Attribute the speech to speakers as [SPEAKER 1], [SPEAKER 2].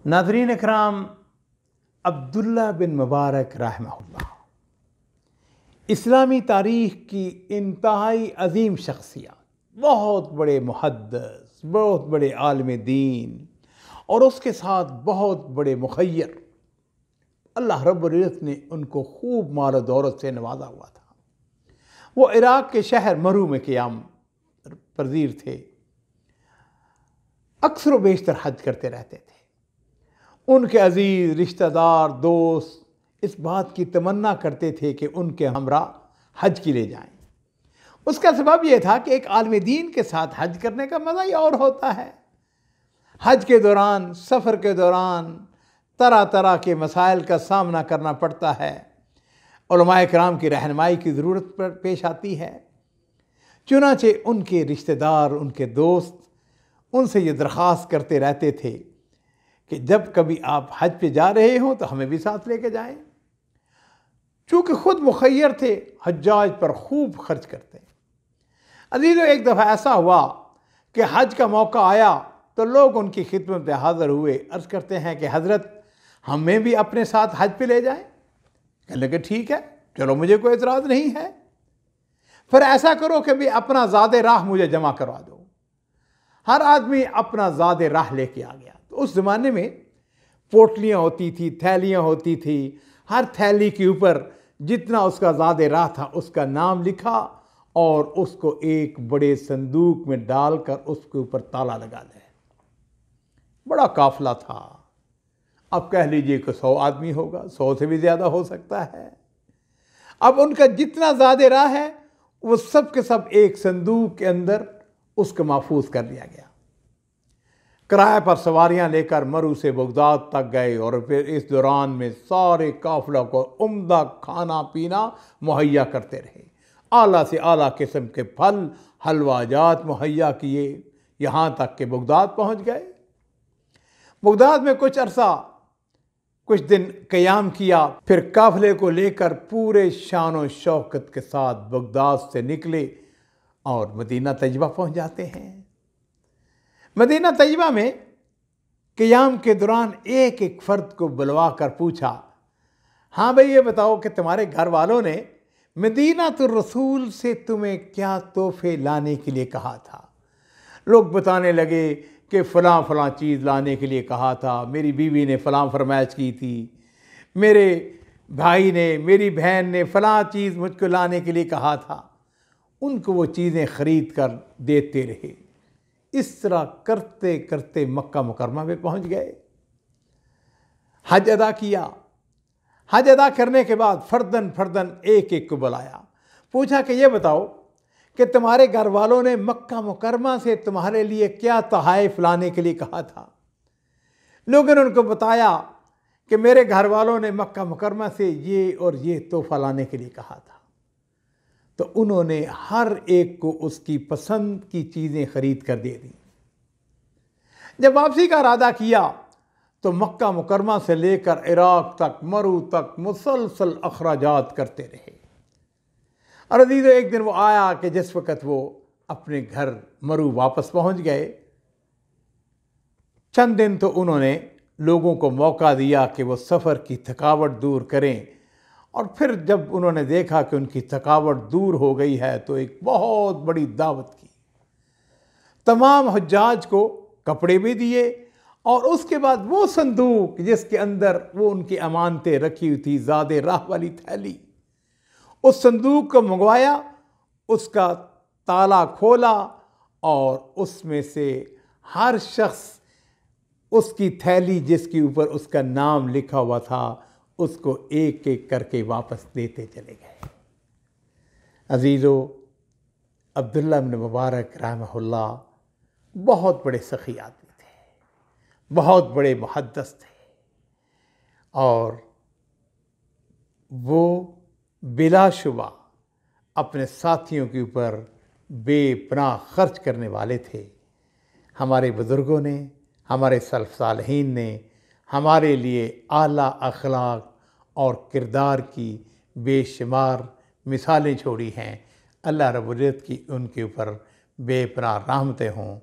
[SPEAKER 1] ناظرین اکرام، عبداللہ بن مبارک رحمہ اللہ اسلامی تاریخ کی انتہائی عظیم شخصیات، بہت بڑے محدث، بہت بڑے عالم دین، اور اس کے ساتھ بہت بڑے مخیر۔ اللہ رب العزت نے ان کو خوب مال و دولت سے نوازا ہوا تھا۔ وہ عراق کے شہر مرو میں قیام پذیر تھے، اکثر و بیشتر حج کرتے رہتے تھے۔ ان کے عزیز رشتہ دار دوست اس بات کی تمنا کرتے تھے کہ ان کے ہمراہ حج کے لیے جائیں۔ اس کا سبب یہ تھا کہ ایک عالم دین کے ساتھ حج کرنے کا مزہ ہی اور ہوتا ہے۔ حج کے دوران، سفر کے دوران طرح طرح کے مسائل کا سامنا کرنا پڑتا ہے، علماء کرام کی رہنمائی کی ضرورت پیش آتی ہے۔ چنانچہ ان کے رشتہ دار، ان کے دوست ان سے یہ درخواست کرتے رہتے تھے کہ جب کبھی آپ حج پہ جا رہے ہوں تو ہمیں بھی ساتھ لے کے جائیں۔ چونکہ خود مخیر تھے، حجاج پر خوب خرچ کرتے۔ عزیزو، ایک دفعہ ایسا ہوا کہ حج کا موقع آیا تو لوگ ان کی خدمت میں حاضر ہوئے، عرض کرتے ہیں کہ حضرت ہمیں بھی اپنے ساتھ حج پہ لے جائیں۔ کہنے لگے ٹھیک ہے، چلو، مجھے کوئی اعتراض نہیں ہے۔ پھر ایسا کرو کہ بھی اپنا زاد راہ مجھے جمع کروا دو۔ ہر آدمی اپنا زاد راہ لے کے آ گیا۔ تو اس زمانے میں پوٹلیاں ہوتی تھی، تھیلیاں ہوتی تھی، ہر تھیلی کے اوپر جتنا اس کا زاد راہ تھا اس کا نام لکھا اور اس کو ایک بڑے صندوق میں ڈال کر اس کے اوپر تالا لگا دے۔ بڑا قافلہ تھا، اب کہہ لیجئے کہ 100 آدمی ہوگا، 100 سے بھی زیادہ ہو سکتا ہے۔ اب ان کا جتنا زاد راہ ہے وہ سب کے سب ایک صندوق کے اندر اس کو محفوظ کر لیا گیا۔ کرایہ پر سواریاں لے کر مرو سے بغداد تک گئے اور پھر اس دوران میں سارے قافلہ کو عمدہ کھانا پینا مہیا کرتے رہے۔ اعلیٰ سے اعلیٰ قسم کے پھل، حلوہ جات مہیا کیے، یہاں تک کہ بغداد پہنچ گئے۔ بغداد میں کچھ عرصہ، کچھ دن قیام کیا، پھر قافلے کو لے کر پورے شان و شوکت کے ساتھ بغداد سے نکلے اور مدینہ طیبہ پہنچ جاتے ہیں۔ مدینہ طیبہ میں قیام کے دوران ایک ایک فرد کو بلوا کر پوچھا، ہاں بھئی، یہ بتاؤ کہ تمہارے گھر والوں نے مدینہ الرسول سے تمہیں کیا تحفے لانے کے لیے کہا تھا؟ لوگ بتانے لگے کہ فلاں فلاں چیز لانے کے لیے کہا تھا، میری بیوی نے فلاں فرمائش کی تھی، میرے بھائی نے، میری بہن نے فلاں چیز مجھ کو لانے کے لیے کہا تھا۔ ان کو وہ چیزیں خرید کر دیتے رہے۔ اس طرح کرتے کرتے مکہ مکرمہ میں پہنچ گئے، حج ادا کیا۔ حج ادا کرنے کے بعد فردن فردن ایک ایک کو بلایا، پوچھا کہ یہ بتاؤ کہ تمہارے گھر والوں نے مکہ مکرمہ سے تمہارے لیے کیا تحائف لانے کے لیے کہا تھا؟ لوگوں نے ان کو بتایا کہ میرے گھر والوں نے مکہ مکرمہ سے یہ اور یہ تحفہ لانے کے لیے کہا تھا۔ تو انہوں نے ہر ایک کو اس کی پسند کی چیزیں خرید کر دے دیں۔ جب واپسی کا ارادہ کیا تو مکہ مکرمہ سے لے کر عراق تک، مرو تک مسلسل اخراجات کرتے رہے۔ اور عزیزو، ایک دن وہ آیا کہ جس وقت وہ اپنے گھر مرو واپس پہنچ گئے، چند دن تو انہوں نے لوگوں کو موقع دیا کہ وہ سفر کی تھکاوٹ دور کریں، اور پھر جب انہوں نے دیکھا کہ ان کی تھکاوٹ دور ہو گئی ہے تو ایک بہت بڑی دعوت کی۔ تمام حجاج کو کپڑے بھی دیے، اور اس کے بعد وہ صندوق جس کے اندر وہ ان کی امانتیں رکھی ہوئی تھی، زاد راہ والی تھیلی، اس صندوق کو منگوایا، اس کا تالا کھولا اور اس میں سے ہر شخص اس کی تھیلی جس کے اوپر اس کا نام لکھا ہوا تھا اس کو ایک ایک کر کے واپس دیتے چلے گئے۔ عزیزو، عبداللہ بن مبارک رحمہ اللہ بہت بڑے سخی آدمی تھے، بہت بڑے محدث تھے، اور وہ بلا شبہ اپنے ساتھیوں کے اوپر بے پناہ خرچ کرنے والے تھے۔ ہمارے بزرگوں نے، ہمارے سلف صالحین نے ہمارے لیے اعلیٰ اخلاق اور کردار کی بے شمار مثالیں چھوڑی ہیں۔ اللہ رب العزت کی ان کے اوپر بے پناہ رحمتیں ہوں۔